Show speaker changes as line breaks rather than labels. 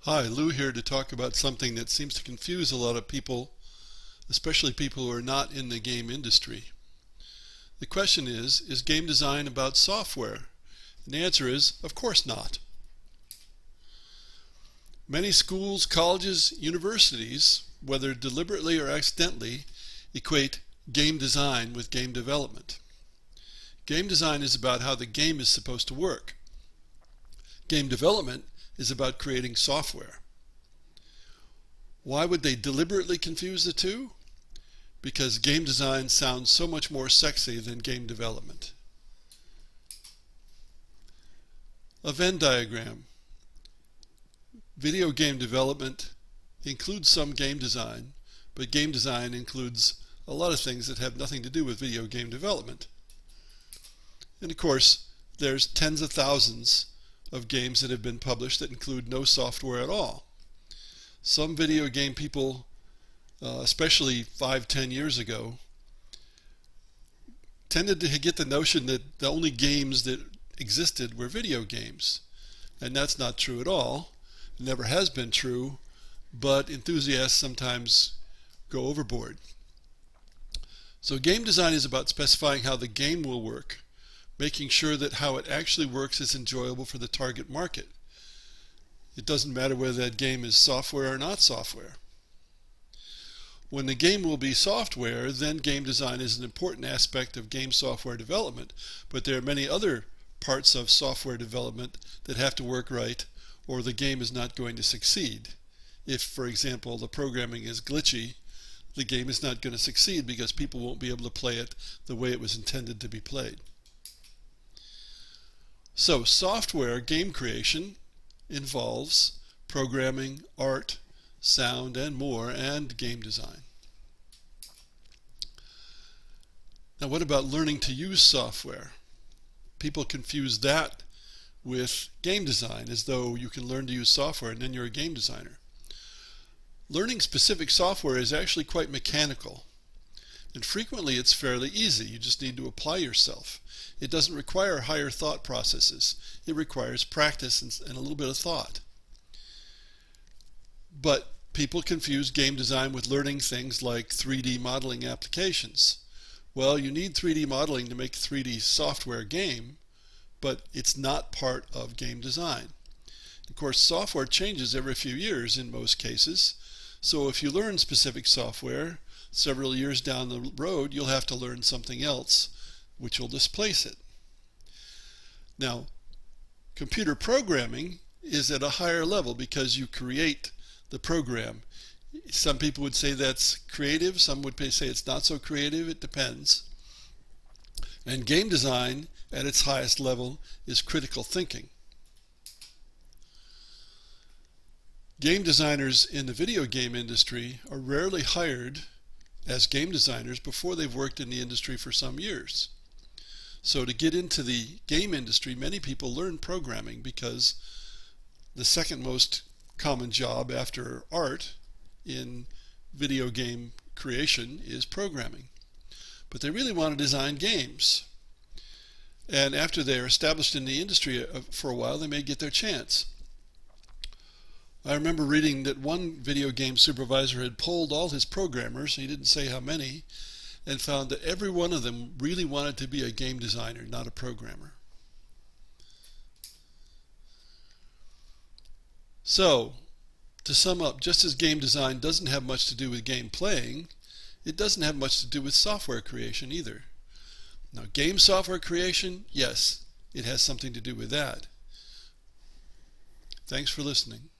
Hi, Lou here to talk about something that seems to confuse a lot of people, especially people who are not in the game industry. The question is game design about software? And the answer is, of course not. Many schools, colleges, universities, whether deliberately or accidentally, equate game design with game development. Game design is about how the game is supposed to work. Game development is about creating software. Why would they deliberately confuse the two? Because game design sounds so much more sexy than game development. A Venn diagram. Video game development includes some game design, but game design includes a lot of things that have nothing to do with video game development. And of course, there's tens of thousands of games that have been published that include no software at all. Some video game people, especially 5-10 years ago, tended to get the notion that the only games that existed were video games. And that's not true at all. It never has been true, but enthusiasts sometimes go overboard. So game design is about specifying how the game will work, making sure that how it actually works is enjoyable for the target market. It doesn't matter whether that game is software or not software. When the game will be software, then game design is an important aspect of game software development, but there are many other parts of software development that have to work right, or the game is not going to succeed. If, for example, the programming is glitchy, the game is not going to succeed because people won't be able to play it the way it was intended to be played. So software game creation involves programming, art, sound, and more, and game design. Now, what about learning to use software? People confuse that with game design, as though you can learn to use software and then you're a game designer. Learning specific software is actually quite mechanical, and frequently it's fairly easy. You just need to apply yourself. It doesn't require higher thought processes. It requires practice and a little bit of thought. But people confuse game design with learning things like 3D modeling applications. Well, you need 3D modeling to make a 3D software game, but it's not part of game design. Of course, software changes every few years in most cases, so if you learn specific software, several years down the road you'll have to learn something else which will displace it. Now, computer programming is at a higher level because you create the program. Some people would say that's creative, some would say it's not so creative, it depends. And game design at its highest level is critical thinking. Game designers in the video game industry are rarely hired as game designers before they've worked in the industry for some years. So to get into the game industry, many people learn programming because the second most common job after art in video game creation is programming. But they really want to design games. And after they're established in the industry for a while, they may get their chance. I remember reading that one video game supervisor had polled all his programmers, he didn't say how many, and found that every one of them really wanted to be a game designer, not a programmer. So, to sum up, just as game design doesn't have much to do with game playing, it doesn't have much to do with software creation either. Now, game software creation, yes, it has something to do with that. Thanks for listening.